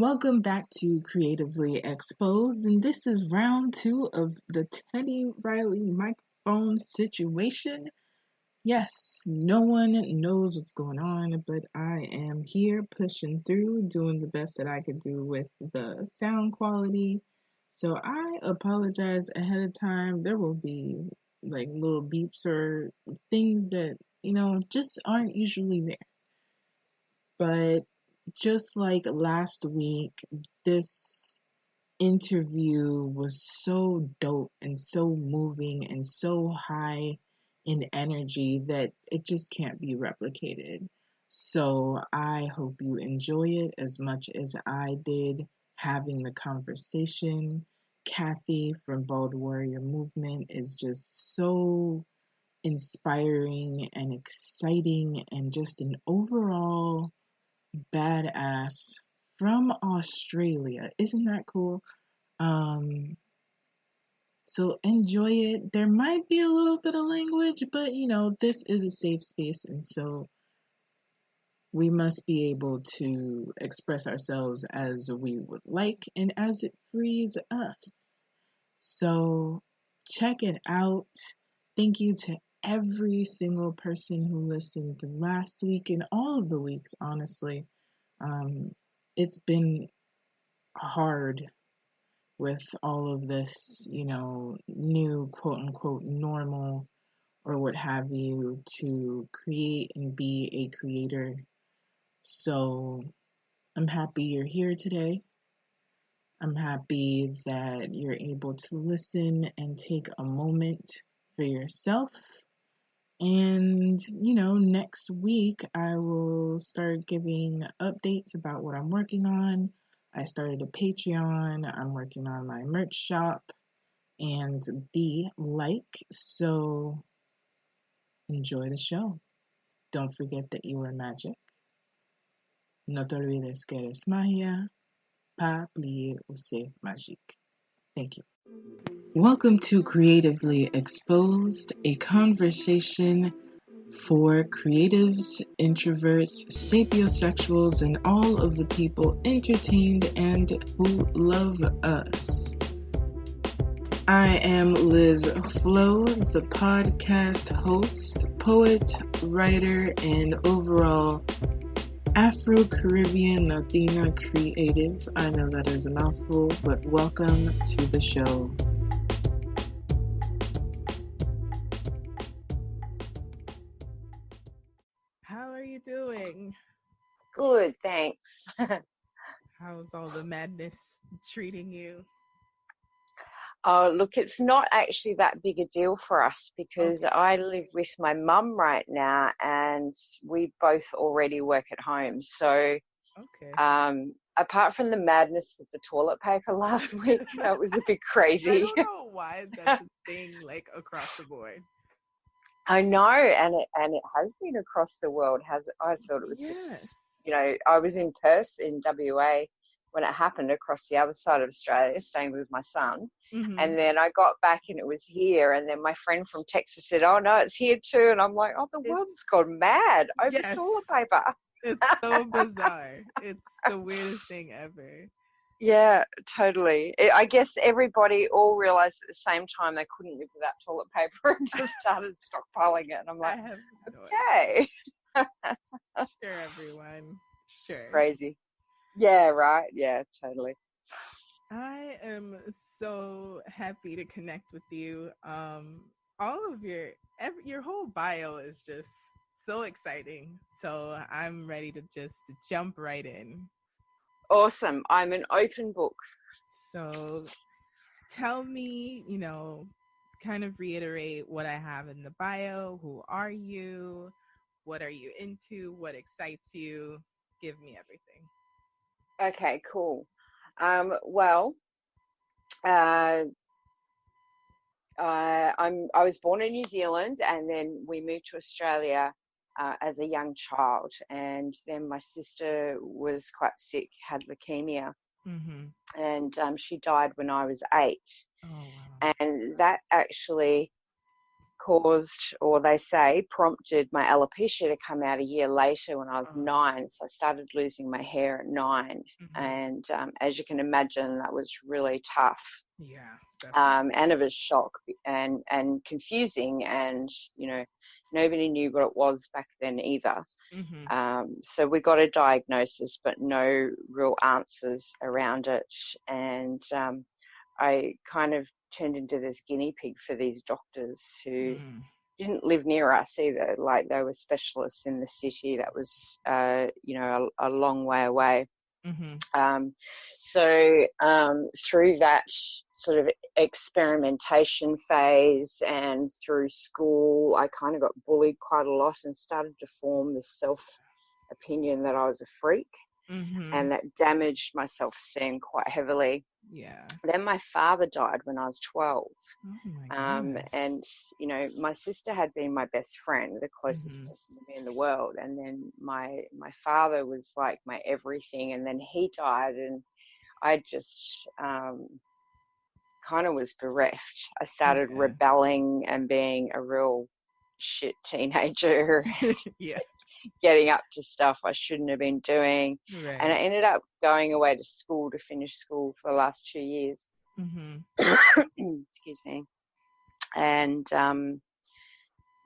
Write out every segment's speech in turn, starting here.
Welcome back to Creatively Exposed, and this is round 2 of the Teddy Riley microphone situation. Yes, no one knows what's going on, but I am here pushing through, doing the best that I could do with the sound quality. So I apologize ahead of time. There will be like little beeps or things that, just aren't usually there. But just like last week, this interview was so dope and so moving and so high in energy that it just can't be replicated. So I hope you enjoy it as much as I did having the conversation. Kathi from Baldwarrior Movement is just so inspiring and exciting and just an overall badass from Australia. Isn't that cool? Um, so enjoy it. There might be a little bit of language, but this is a safe space, and so we must be able to express ourselves as we would like and as it frees us. So check it out. Thank you to every single person who listened last week and all of the weeks, honestly. It's been hard with all of this, new quote unquote normal or what have you to create and be a creator. So I'm happy you're here today. I'm happy that you're able to listen and take a moment for yourself. And, next week I will start giving updates about what I'm working on. I started a Patreon. I'm working on my merch shop and the like. So enjoy the show. Don't forget that you are magic. No te olvides que eres magia. Pas plier ou c'est magique. Thank you. Welcome to Creatively Exposed, a conversation for creatives, introverts, sapiosexuals, and all of the people entertained and who love us. I am Liz Flo, the podcast host, poet, writer, and overall Afro-Caribbean Latina creative. I know that is a mouthful, but welcome to the show. How are you doing? Good, thanks. How's all the madness treating you? Oh, look, it's not actually that big a deal for us because I live with my mum right now and we both already work at home. So apart from the madness with the toilet paper last week, that was a bit crazy. I don't know why that's a thing like across the board. I know, and it has been across the world. I thought it was just, I was in Perth in WA when it happened across the other side of Australia, staying with my son. Mm-hmm. And then I got back and it was here. And then my friend from Texas said, oh, no, it's here too. And I'm like, oh, the world's gone mad over toilet paper. It's so bizarre. It's the weirdest thing ever. Yeah, totally. I guess everybody all realized at the same time they couldn't live without toilet paper and just started stockpiling it. And I'm like, okay. Sure, everyone. Sure. Crazy. Yeah, right. Yeah, totally. I am so happy to connect with you. All of your whole bio is just so exciting. So I'm ready to just jump right in. Awesome. I'm an open book. So tell me, kind of reiterate what I have in the bio. Who are you? What are you into? What excites you? Give me everything. Okay, cool. I was born in New Zealand and then we moved to Australia as a young child, and then my sister was quite sick, had leukemia, and she died when I was 8. Oh, wow. And that actually caused, or they say prompted, my alopecia to come out a year later when I was 9. So I started losing my hair at 9. And as you can imagine, that was really tough. Yeah. And it was shock and confusing, and nobody knew what it was back then either. So we got a diagnosis but no real answers around it, and I kind of turned into this guinea pig for these doctors who didn't live near us either. Like, they were specialists in the city that was a long way away. So through that sort of experimentation phase and through school, I kind of got bullied quite a lot and started to form this self-opinion that I was a freak, and that damaged my self-esteem quite heavily. Yeah. Then my father died when I was 12. And my sister had been my best friend, the closest person to me in the world, and then my father was like my everything, and then he died, and I just kind of was bereft. I started rebelling and being a real shit teenager. Getting up to stuff I shouldn't have been doing. And I ended up going away to school to finish school for the last 2 years. Excuse me. And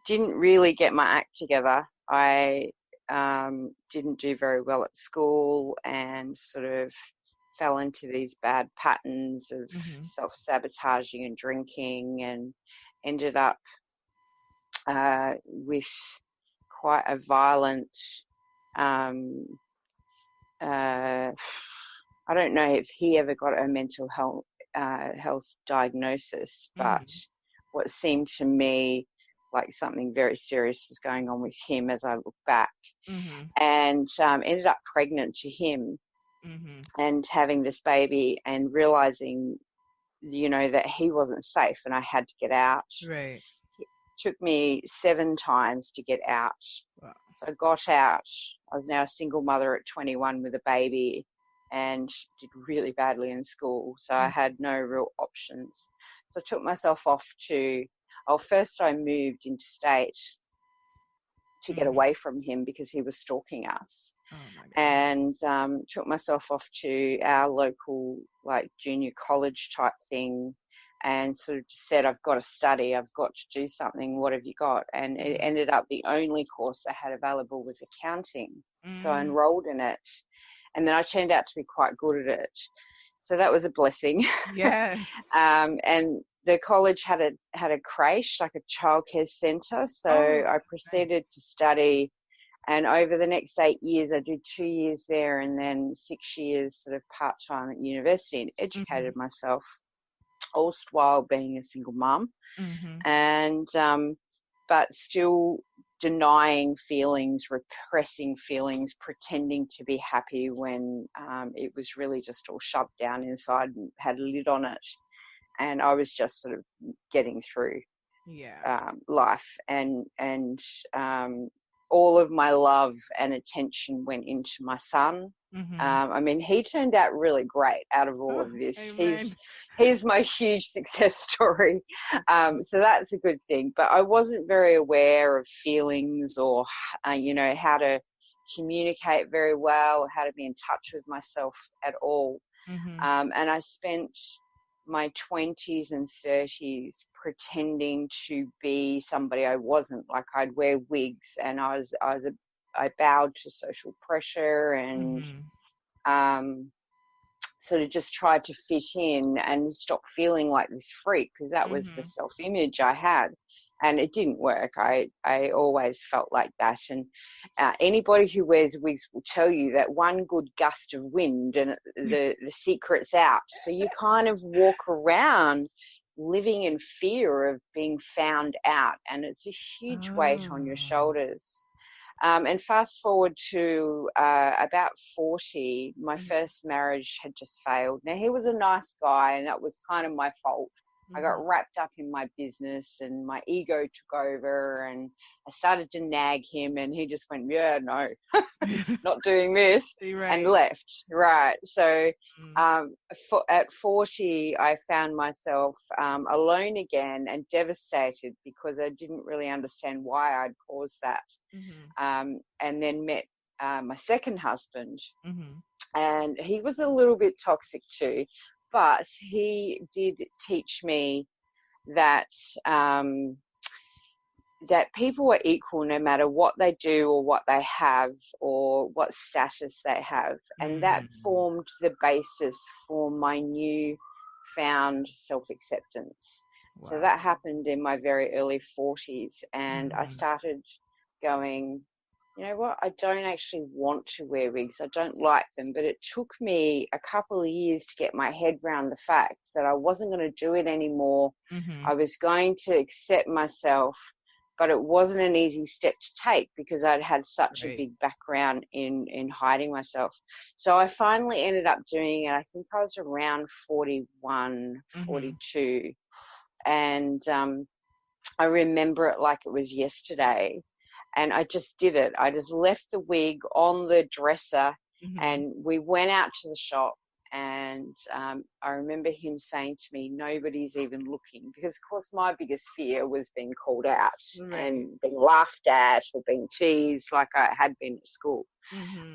didn't really get my act together. I didn't do very well at school and sort of fell into these bad patterns of self-sabotaging and drinking, and ended up with quite a violent, I don't know if he ever got a mental health diagnosis, but what seemed to me like something very serious was going on with him as I look back, and ended up pregnant to him, and having this baby, and realizing, that he wasn't safe and I had to get out. Right. Took me 7 times to get out. Wow. So I got out. I was now a single mother at 21 with a baby, and did really badly in school. So I had no real options. So I took myself off to, first I moved interstate to get away from him because he was stalking us. Oh my God. And took myself off to our local junior college type thing, and sort of just said, I've got to study, I've got to do something, what have you got? And it ended up the only course I had available was accounting. So I enrolled in it, and then I turned out to be quite good at it. So that was a blessing. Yes. And the college had a creche, like a childcare centre. So I proceeded to study, and over the next 8 years, I did 2 years there, and then 6 years sort of part-time at university, and educated myself, all while being a single mum, and but still denying feelings, repressing feelings, pretending to be happy when it was really just all shoved down inside and had a lid on it, and I was just sort of getting through life, and all of my love and attention went into my son. I mean, he turned out really great out of all of this. He's my huge success story. So that's a good thing. But I wasn't very aware of feelings, or, how to communicate very well, how to be in touch with myself at all. And I spent my 20s and 30s pretending to be somebody I wasn't. Like, I'd wear wigs, and I bowed to social pressure, and sort of just tried to fit in and stop feeling like this freak, because that was the self-image I had, and it didn't work. I always felt like that, and anybody who wears wigs will tell you that one good gust of wind and the secret's out. So you kind of walk around living in fear of being found out, and it's a huge weight on your shoulders. And fast forward to about 40, my first marriage had just failed. Now, he was a nice guy, and that was kind of my fault. I got wrapped up in my business and my ego took over, and I started to nag him, and he just went, yeah, no, not doing this, and left. Right. So at 40, I found myself alone again and devastated because I didn't really understand why I'd caused that. And then met my second husband, and he was a little bit toxic too, but he did teach me that that people are equal no matter what they do or what they have or what status they have. And that formed the basis for my new found self-acceptance. Wow. So that happened in my very early 40s, and I started going, you know what, I don't actually want to wear wigs. I don't like them. But it took me a couple of years to get my head around the fact that I wasn't going to do it anymore. I was going to accept myself, but it wasn't an easy step to take because I'd had such a big background in hiding myself. So I finally ended up doing it. I think I was around 41, 42. And I remember it like it was yesterday. And I just did it. I just left the wig on the dresser and we went out to the shop. And I remember him saying to me, nobody's even looking. Because, of course, my biggest fear was being called out and being laughed at or being teased like I had been at school.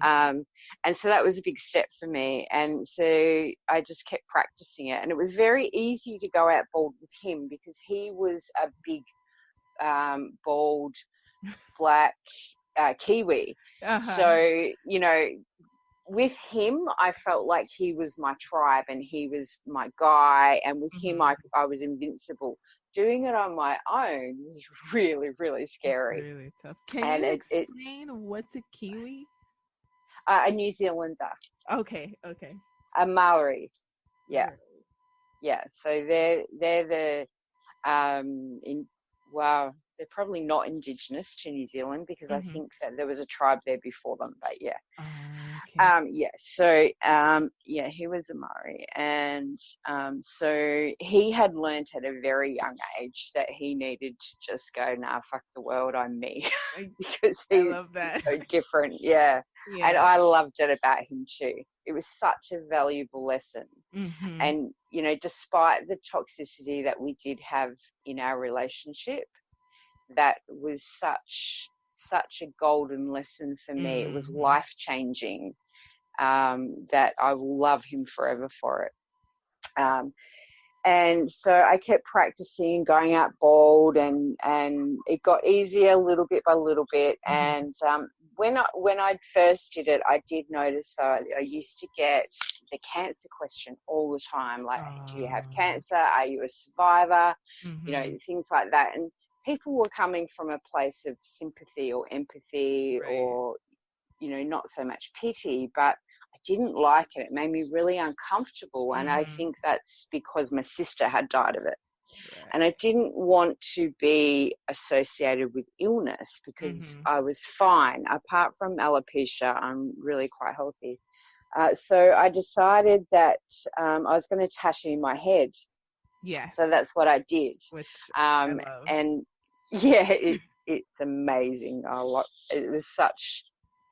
And so that was a big step for me. And so I just kept practicing it. And it was very easy to go out bald with him because he was a big, bald, black Kiwi. So, you know, with him, I felt like he was my tribe and he was my guy. And with him, I was invincible. Doing it on my own was really, really scary. Really tough. Can you explain what's a Kiwi? A New Zealander. Okay. A Maori. Yeah. Yeah. So they're the they're probably not indigenous to New Zealand because I think that there was a tribe there before them, but yeah. So he was a Maori, and so he had learnt at a very young age that he needed to just go, nah, fuck the world, I'm me. Because he was so different. Yeah. And I loved it about him too. It was such a valuable lesson. And, you know, despite the toxicity that we did have in our relationship, that was such a golden lesson for me. It was life-changing, that I will love him forever for it. And so I kept practicing going out bald, and it got easier little bit by little bit. And when I first did it, I did notice I used to get the cancer question all the time, like, do you have cancer? Are you a survivor? You know, things like that. And people were coming from a place of sympathy or empathy or, you know, not so much pity, but I didn't like it. It made me really uncomfortable. And I think that's because my sister had died of it. And I didn't want to be associated with illness because I was fine. Apart from alopecia, I'm really quite healthy. So I decided that I was going to tattoo my head. Yes. So that's what I did. Which I love. And yeah, it's amazing. It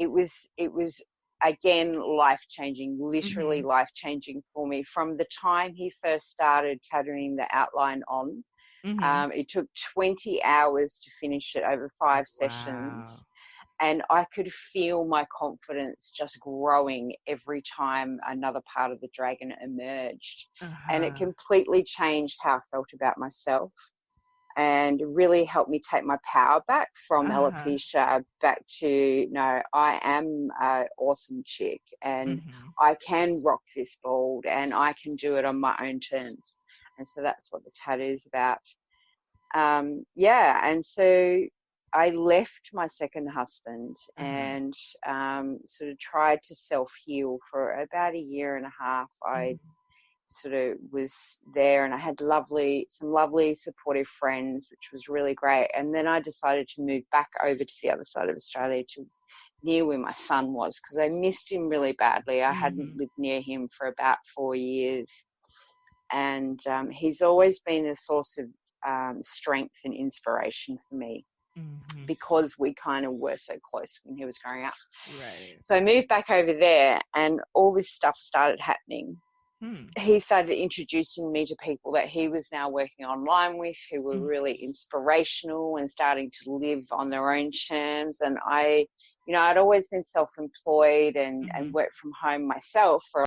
was again life-changing, literally life-changing for me. From the time he first started tattooing the outline on, it took 20 hours to finish it over 5 sessions. And I could feel my confidence just growing every time another part of the dragon emerged. And it completely changed how I felt about myself, and really helped me take my power back from alopecia back to, no, I am an awesome chick, and I can rock this bald, and I can do it on my own terms. And so that's what the tattoo is about. And so I left my second husband and sort of tried to self-heal for about a year and a half. I sort of was there, and I had some lovely supportive friends, which was really great. And then I decided to move back over to the other side of Australia, to near where my son was, because I missed him really badly. I hadn't lived near him for about 4 years. And he's always been a source of strength and inspiration for me, because we kind of were so close when he was growing up. Right. So I moved back over there, and all this stuff started happening. He started introducing me to people that he was now working online with, who were really inspirational and starting to live on their own terms. And I'd always been self-employed and worked from home myself for